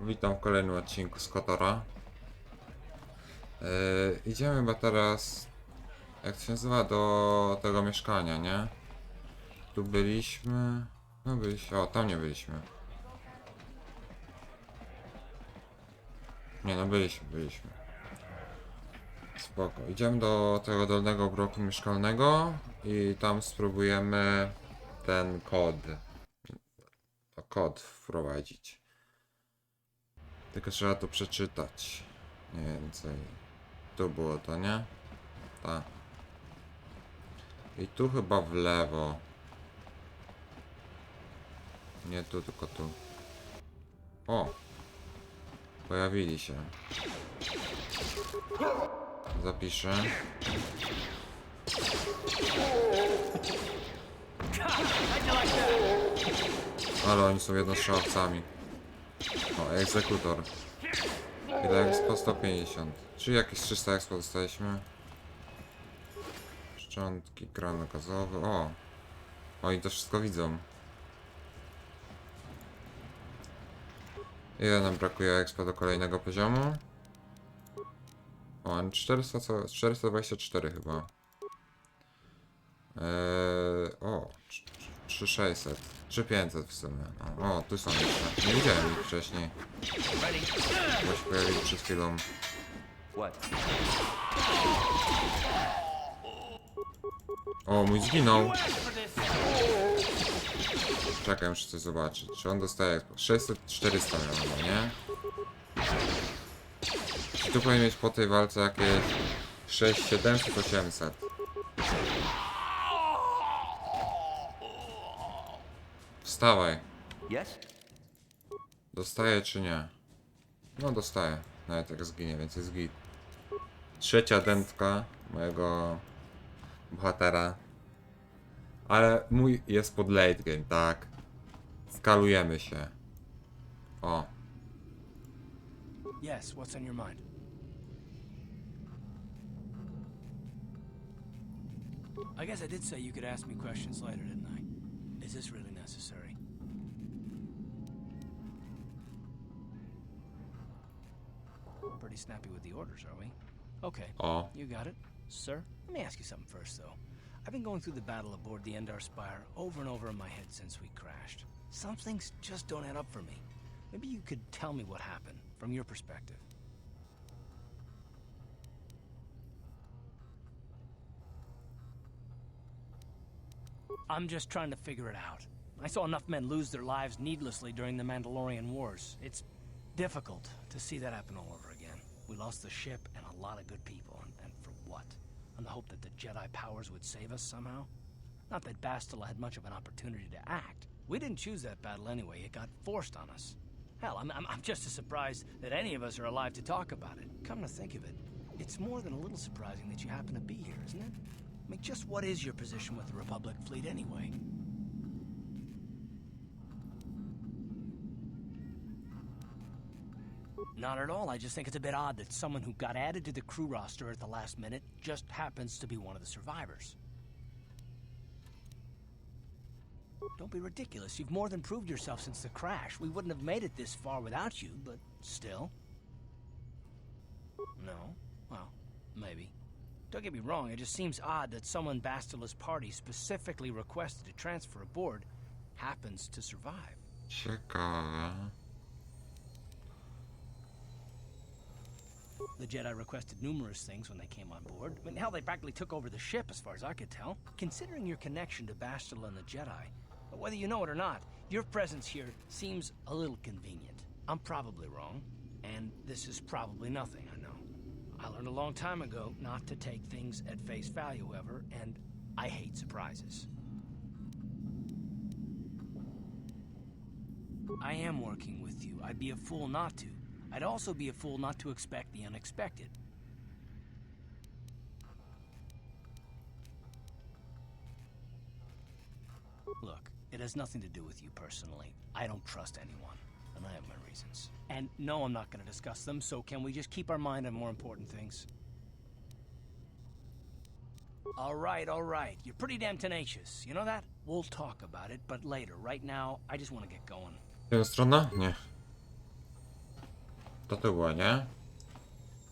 Witam w kolejnym odcinku z Kotora. Idziemy chyba teraz, jak to się nazywa, do tego mieszkania, nie? Tu byliśmy... No byliśmy... O, tam nie byliśmy. Nie no, byliśmy. Spoko. Idziemy do tego dolnego bloku mieszkalnego i tam spróbujemy ten kod wprowadzić. Tylko trzeba to przeczytać. Mniej więcej. Tu było to, nie? Tak. I tu chyba w lewo. Nie tu, tylko tu. O! Pojawili się. Zapiszę. Ale oni są jednostrzałowcami. O, egzekutor. Ile expo? 150. Czyli jakieś 300 expo dostaliśmy. Szczątki, kran gazowy. O! Oni to wszystko widzą. Ile nam brakuje expo do kolejnego poziomu? O, 400, 424 chyba. O, 3600. 3500 w sumie. O, tu są jeszcze. Nie widziałem ich wcześniej. Bo się pojawili przed chwilą. O, mój zginął. Czekaj, muszę coś zobaczyć. Czy on dostaje 600-400 miał, nie? Czy tu powinien mieć po tej walce jakieś 6-700-800? Wstawaj. Dostaje czy nie? No dostaje. Nawet jak zginie, więc jest git. Trzecia dętka mojego bohatera. Ale mój jest pod late game, tak? Skalujemy się. O. Yes, what's on your mind? I guess I did say you could ask me questions later, didn't I? Is this really necessary? Pretty snappy with the orders, are we? Okay, O. you got it. Sir, let me ask you something first, though. I've been going through the battle aboard the Endar Spire over and over in my head since we crashed. Some things just don't add up for me. Maybe you could tell me what happened, from your perspective. I'm just trying to figure it out. I saw enough men lose their lives needlessly during the Mandalorian Wars. It's difficult to see that happen all over again. We lost the ship and a lot of good people, and for what? On the hope that the Jedi powers would save us somehow? Not that Bastila had much of an opportunity to act. We didn't choose that battle anyway, it got forced on us. Hell, I'm just as surprised that any of us are alive to talk about it. Come to think of it, it's more than a little surprising that you happen to be here, isn't it? I mean, just what is your position with the Republic fleet anyway? Not at all. I just think it's a bit odd that someone who got added to the crew roster at the last minute just happens to be one of the survivors. Don't be ridiculous. You've more than proved yourself since the crash. We wouldn't have made it this far without you, but still. No? Well, maybe. Don't get me wrong, it just seems odd that someone Bastila's party specifically requested to transfer aboard happens to survive. Ciekawe. The Jedi requested numerous things when they came on board. I mean, hell, they practically took over the ship as far as I could tell. Considering your connection to Bastila and the Jedi, whether you know it or not, your presence here seems a little convenient. I'm probably wrong, and this is probably nothing, I know. I learned a long time ago not to take things at face value ever, and I hate surprises. I am working with you. I'd be a fool not to. I'd also be a fool not to expect the unexpected. Look, it has nothing to do with you personally. I don't trust anyone, and I have my reasons. And no, I'm not going to discuss them, so can we just keep our mind on more important things? All right. You're pretty damn tenacious. You know that? We'll talk about it, but later. Right now, I just want to get going. Ciemna strona? Nie. To było, nie?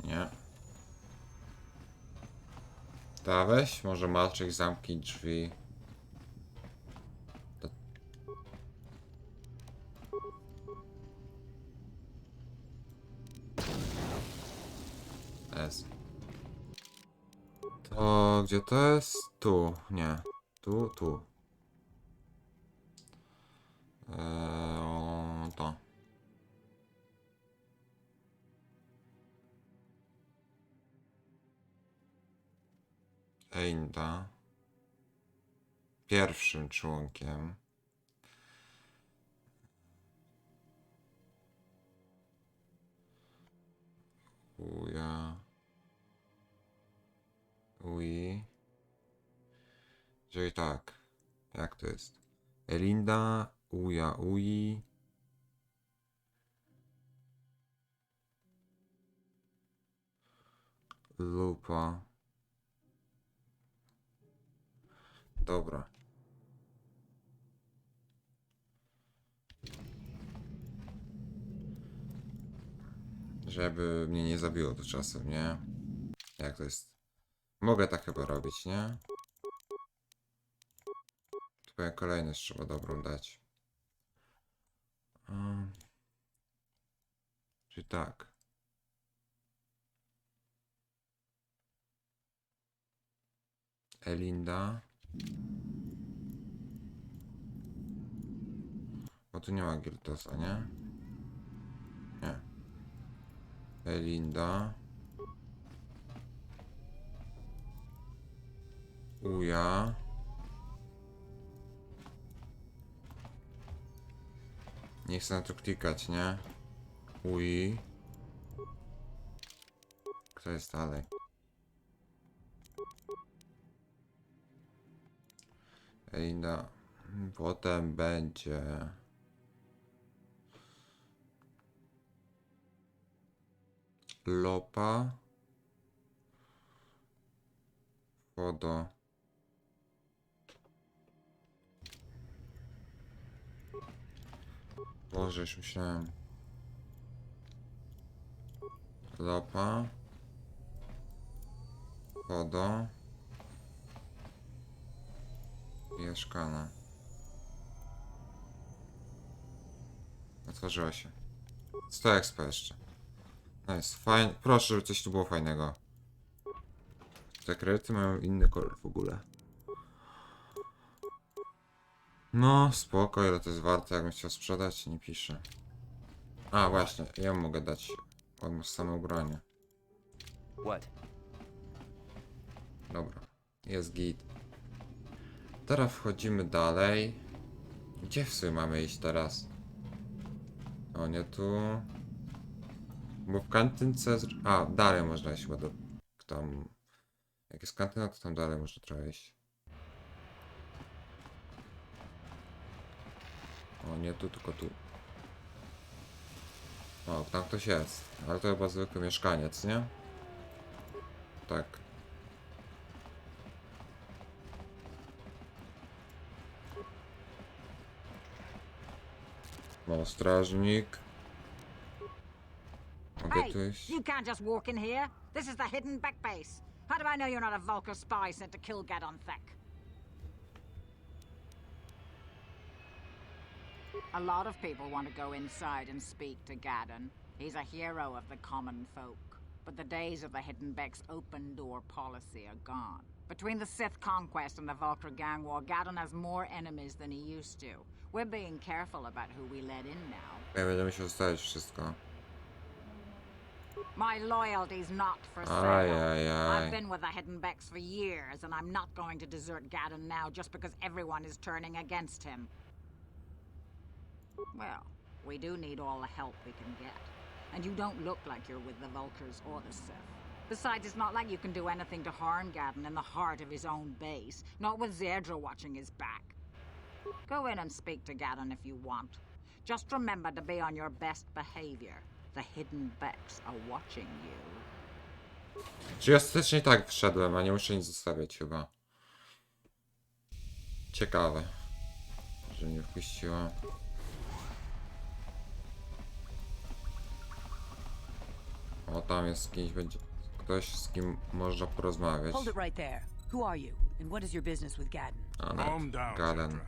Nie. Ta weź, może malczyk zamknij drzwi. To... S. To gdzie to jest? Tu, nie. Tu. To. Einda. Pierwszym członkiem. Uja. Ui. Czyli tak. Jak to jest? Elinda, Uja, Ui. Lupa. Dobra. Żeby mnie nie zabiło to czasem, nie? Jak to jest? Mogę tak chyba robić, nie? Twoja kolejność trzeba dobrą dać. Czyli tak. Elinda. Bo tu nie ma Girtosa, nie? Nie. Elinda. Uja. Nie chcę na to klikać, nie? Ui. Kto jest dalej? Elinda. Potem będzie... Lopa. Fodo. Boże, już myślałem. Lopa. Fodo. Mieszkana. Otworzyła się. 100 expa jeszcze. Nice, fajnie. Proszę, żeby coś tu było fajnego. Te kredyty mają inny kolor w ogóle. No, spoko, ile to jest warte, jakbym chciał sprzedać, nie piszę. A, właśnie, ja mogę dać same ubranie. What? Dobra, jest git. Teraz wchodzimy dalej. Gdzie w sumie mamy iść teraz? O, nie tu. Bo w kantynce... A, dalej można iść chyba do... Tam... Jak jest kantyna, to tam dalej można trochę iść. O, nie tu, tylko tu. O, tam ktoś jest. Ale to chyba zwykły mieszkaniec, nie? Tak. O, strażnik. Mogę tu Hey, iść? you can't just walk in here. This is the hidden back base. How do I know you're not a Vulcar spy sent to kill Gadon Thek? A lot of people want to go inside and speak to Gadon. He's a hero of the common folk. But the days of the Hidden Beck's open door policy are gone. Between the Sith conquest and the Vulcar gang war, Gadon has more enemies than he used to. We're being careful about who we let in now. Ja będziemy się zostawić wszystko. My loyalty's not for Aye, sale. aye, aye. I've been with the Hidden Becks for years, and I'm not going to desert Gadon now just because everyone is turning against him. Well, we do need all the help we can get. And you don't look like you're with the Vulcars or the Sith. Besides, it's not like you can do anything to harm Gadon in the heart of his own base, not with Zedra watching his back. Go in and speak to Gadon if you want. Just remember to be on your best behavior. The Hidden Becks are watching you. Czyli ostatecznie tak wszedłem, a nie muszę nic zostawiać chyba. Ciekawe. Że nie wpuściła. tam jest kimś, będzie ktoś, z kim można porozmawiać. Hold it right there. Who are you, and what is your business with Gaden? A Calm down, Gaden. Zedra.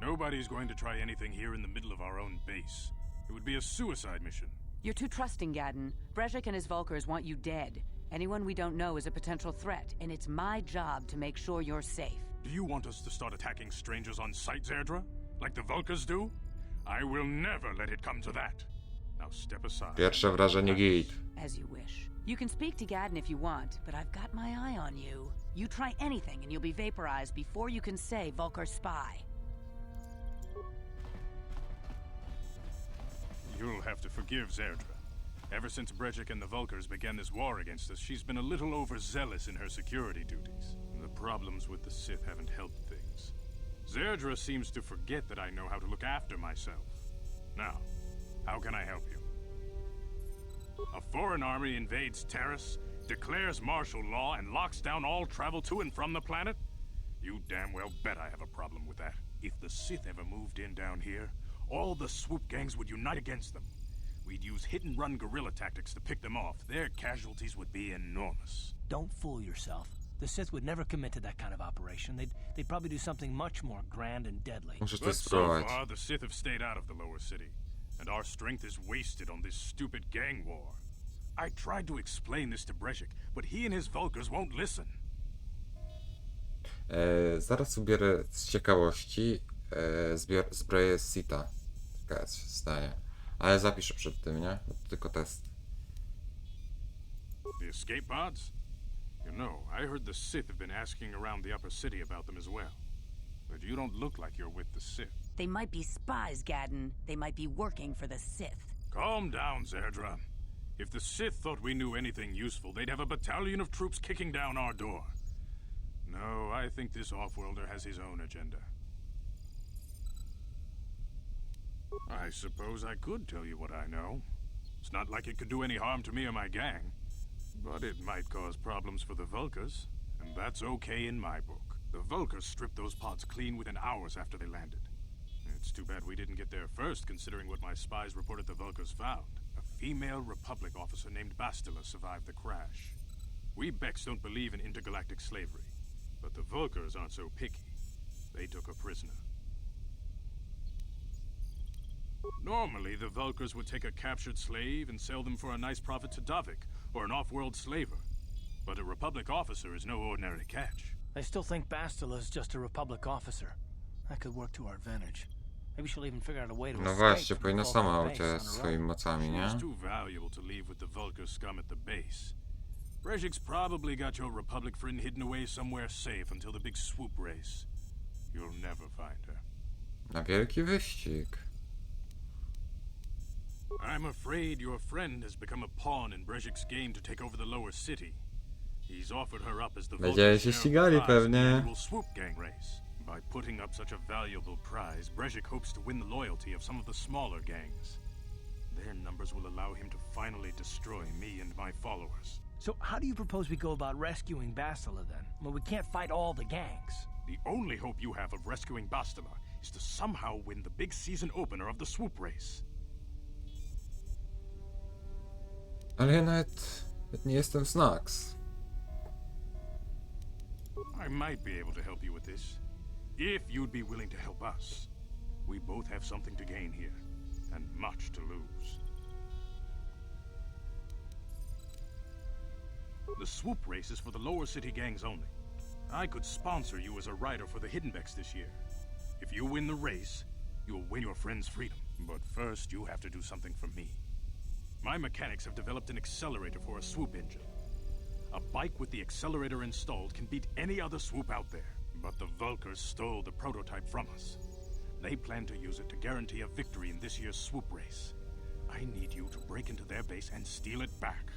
Nobody's going to try anything here in the middle of our own base. It would be a suicide mission. You're too trusting, Gaden. Brezhik and his Vulkars want you dead. Anyone we don't know is a potential threat, and it's my job to make sure you're safe. Do you want us to start attacking strangers on sight, Zedra? Like the Vulkars do? I will never let it come to that. Now step aside. Pierwsze wrażenie git. As you wish. You can speak to Gaden if you want, but I've got my eye on you. You try anything and you'll be vaporized before you can say Vulkar spy. You'll have to forgive Zerdra. Ever since Brejik and the Vulkars began this war against us, she's been a little overzealous in her security duties. The problems with the Sith haven't helped things. Zerdra seems to forget that I know how to look after myself. Now, how can I help you? A foreign army invades Terrace, declares martial law, and locks down all travel to and from the planet? You damn well bet I have a problem with that. If the Sith ever moved in down here, all the swoop gangs would unite against them. We'd use hit-and-run guerrilla tactics to pick them off. Their casualties would be enormous. Don't fool yourself. The Sith would never commit to that kind of operation. They'd probably do something much more grand and deadly. Muszę to But so spróbować. far, the Sith have stayed out of the lower city, and our strength is wasted on this stupid gang war. I tried to explain this to Brejik, but he and his Vulkars won't listen. Zaraz ubierę z ciekawości zbroję Sita. Taka się stanie. Ale zapiszę przed tym, nie? To tylko test. The escape pods? You know, I heard the Sith have been asking around the upper city about them as well. But you don't look like you're with the Sith. They might be spies, Gaden. They might be working for the Sith. Calm down, Zerdra. If the Sith thought we knew anything useful, they'd have a battalion of troops kicking down our door. No, I think this off-worlder has his own agenda. I suppose I could tell you what I know. It's not like it could do any harm to me or my gang. But it might cause problems for the Vulkars, and that's okay in my book. The Vulkars stripped those pods clean within hours after they landed. It's too bad we didn't get there first, considering what my spies reported the Vulkars found. A female Republic officer named Bastila survived the crash. We Beks don't believe in intergalactic slavery, but the Vulkars aren't so picky. They took her prisoner. Normally, the Vulkars would take a captured slave and sell them for a nice profit to Davik, or an off-world slaver. But a Republic officer is no ordinary catch. I still think Bastila is just a Republic officer. That could work to our advantage. Maybe she'll even figure out a way to No escape właśnie, from the powinna Vulcan sama base uciec on her swoimi own. mocami, nie? She's too valuable to leave with the Vulkar scum at the base. Brejik's probably got your Republic friend hidden away somewhere safe until the big swoop race. You'll never find her. Na wielki wyścig. I'm afraid your friend has become a pawn in Brejik's game to take over the lower city. He's offered her up as the Będziemy Vulcan się share of ścigali the prize in the pewnie. annual swoop gang race. By putting up such a valuable prize, Brejik hopes to win the loyalty of some of the smaller gangs. Their numbers will allow him to finally destroy me and my followers. So how do you propose we go about rescuing Bastila then? Well, we can't fight all the gangs. The only hope you have of rescuing Bastila is to somehow win the big season opener of the swoop race. Ale ja nawet nie jestem Snax. I might be able to help you with this, if you'd be willing to help us. We both have something to gain here, and much to lose. The swoop race is for the lower city gangs only. I could sponsor you as a rider for the Hiddenbecks this year. If you win the race, you'll win your friend's freedom. But first, you have to do something for me. My mechanics have developed an accelerator for a swoop engine. A bike with the accelerator installed can beat any other swoop out there. But the Vulkars stole the prototype from us. They plan to use it to guarantee a victory in this year's swoop race. I need you to break into their base and steal it back.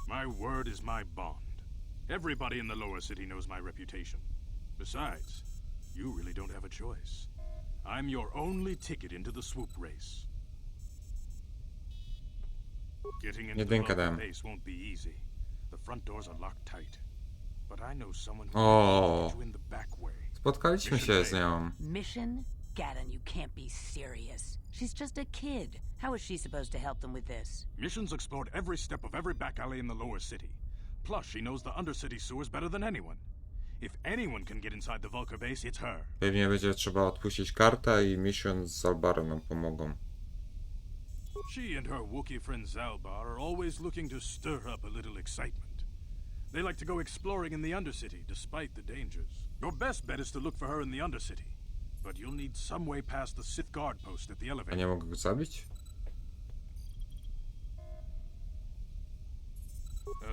My word is my bond. Everybody in the lower city knows my reputation. Besides, you really don't have a choice. I'm your only ticket into the swoop race. Getting into the Jedynka local dam. base won't be easy. The front doors are locked tight. But I know someone who O, can get you in the back way. spotkaliśmy się z nią. Mission? Gaddon, you can't be serious. She's just a kid. How is she supposed to help them with this? Mission's explored every step of every back alley in the lower city. Plus, she knows the undercity sewers better than anyone. If anyone can get inside the Vulcar base, it's her. Pewnie będzie trzeba odpuścić kartę i Mission z Albarem nam pomogą. She and her Wookiee friend Zalbar are always looking to stir up a little excitement. They like to go exploring in the Undercity, despite the dangers. Your best bet is to look for her in the Undercity. But you'll need some way past the Sith guard post at the A elevator. nie mogę go zabić?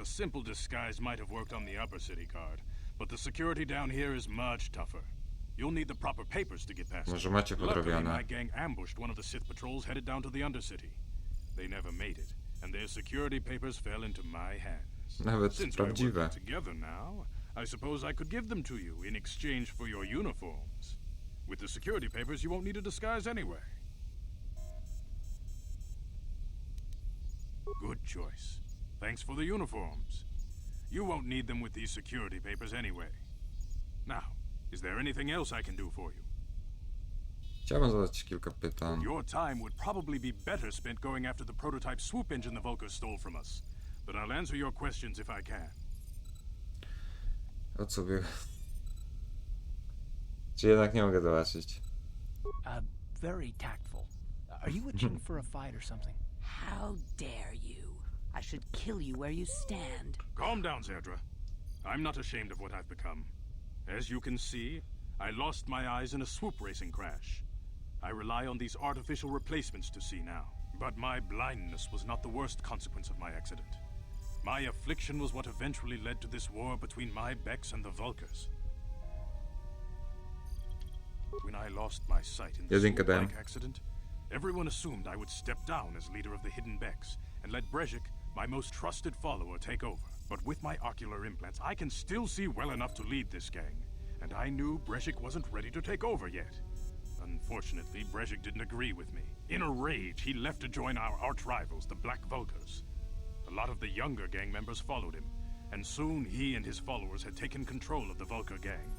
A simple disguise might have worked on the Upper City guard, but the security down here is much tougher. You'll need the proper papers to get past Może it. macie Luckily, podrobione. my gang ambushed one of the Sith patrols headed down to the Undercity. They never made it, and their security papers fell into my hands. Nawet Since we're prawdziwe. working together now, I suppose I could give them to you in exchange for your uniforms. With the security papers, you won't need a disguise anyway. Good choice. Thanks for the uniforms. You won't need them with these security papers anyway. Now, is there anything else I can do for you? Chciałbym zadać kilka pytań. Your time would probably be better spent going after the prototype swoop engine the Vulcars stole from us. But I'll answer your questions if I can. O co by... Czy jednak nie mogę zobaczyć? Very tactful. Are you itching for a fight or something? How dare you? I should kill you where you stand. Calm down, Zerdra. I'm not ashamed of what I've become. As you can see, I lost my eyes in a swoop racing crash. I rely on these artificial replacements to see now. But my blindness was not the worst consequence of my accident. My affliction was what eventually led to this war between my Becks and the Vulcars. When I lost my sight in the Jedynkę swoop dałem. bike accident, everyone assumed I would step down as leader of the hidden Becks and let Brezhik, my most trusted follower, take over. But with my ocular implants, I can still see well enough to lead this gang, and I knew Brezhik wasn't ready to take over yet. Unfortunately, Brezhik didn't agree with me. In a rage, he left to join our arch-rivals, the Black Vulcars. A lot of the younger gang members followed him, and soon he and his followers had taken control of the Vulcar gang.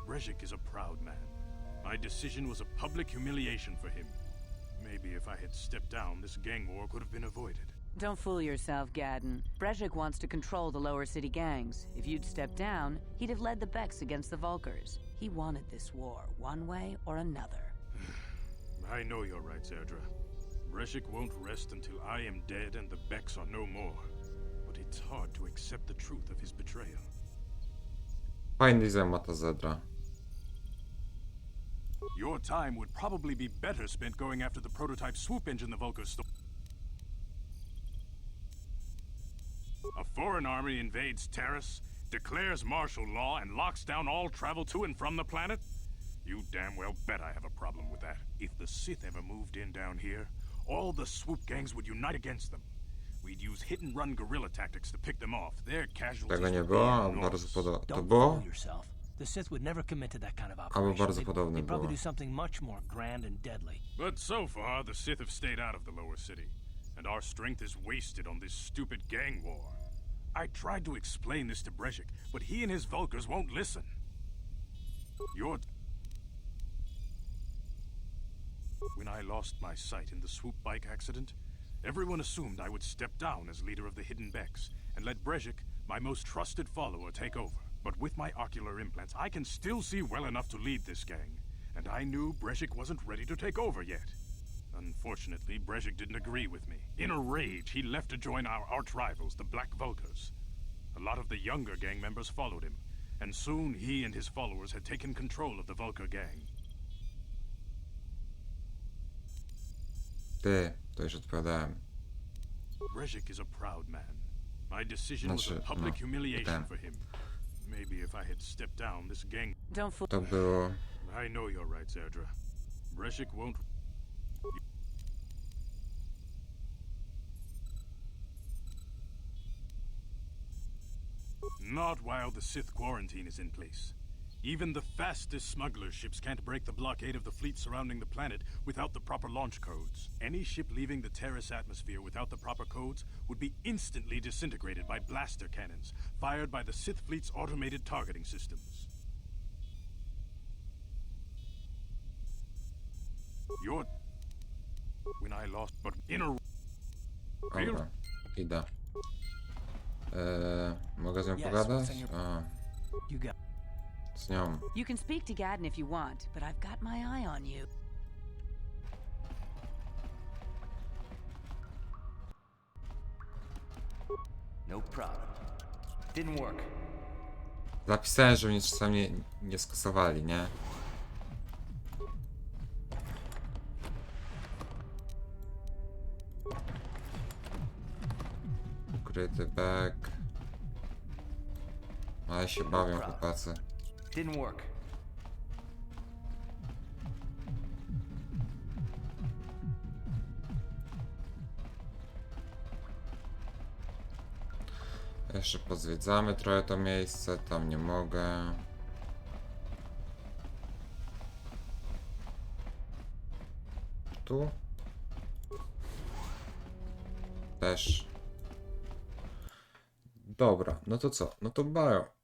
Brezhik is a proud man. My decision was a public humiliation for him. Maybe if I had stepped down, this gang war could have been avoided. Don't fool yourself, Gaddon. Brezhik wants to control the lower city gangs. If you'd stepped down, he'd have led the Becks against the Vulcars. He wanted this war, one way or another. I know you're right, Zerdra. Brezhik won't rest until I am dead and the Becks are no more. But it's hard to accept the truth of his betrayal. Fajny design ma ta Zedra. Your time would probably be better spent going after the prototype swoop engine the Vulcars stole. A foreign army invades Terrace, declares martial law, and locks down all travel to and from the planet? You damn well bet I have a problem with that. If the Sith ever moved in down here, all the swoop gangs would unite against them. We'd use hit-and-run guerrilla tactics to pick them off. Their casualties Tego nie would było, be a enormous. bardzo podobne. To Don't było? fool yourself. The Sith would never commit to that kind of Albo operation. bardzo podobne They'd probably było. do something much more grand and deadly. But so far, the Sith have stayed out of the lower city, and our strength is wasted on this stupid gang war. I tried to explain this to Brezhik, but he and his Vulcars won't listen. When I lost my sight in the swoop bike accident, everyone assumed I would step down as leader of the hidden Becks and let Brezhik, my most trusted follower, take over. But with my ocular implants, I can still see well enough to lead this gang, and I knew Brezhik wasn't ready to take over yet. Unfortunately, Brezhik didn't agree with me. In a rage, he left to join our arch-rivals, the Black Vulcars. A lot of the younger gang members followed him, and soon he and his followers had taken control of the Vulcar gang. Ty, to już odpowiadałem. Brezhik is a proud man. My decision was a Znaczy, public no, humiliation ten. for him. Maybe if I had stepped down, this gang... Don't fool. To było... I know you're right, Zerdra. Brezhik won't... Not while the Sith quarantine is in place. Even the fastest smuggler ships can't break the blockade of the fleet surrounding the planet without the proper launch codes. Any ship leaving the Terrace atmosphere without the proper codes would be instantly disintegrated by blaster cannons, fired by the Sith fleet's automated targeting systems. You're... When I lost, but in a... Dobra, idę. Mogę z nią Yes, pogadać? what's on your- A, You got. z nią. You can speak to Gaddon if you want, but I've got my eye on you. No problem. Didn't work. Zapisałem, żeby mnie czasami nie skasowali, nie? Ukryty bek. Ale się bawią chłopacy. Didn't work. Jeszcze pozwiedzamy trochę to miejsce, tam nie mogę. Tu? Też. Dobra, no to co? No to bajo.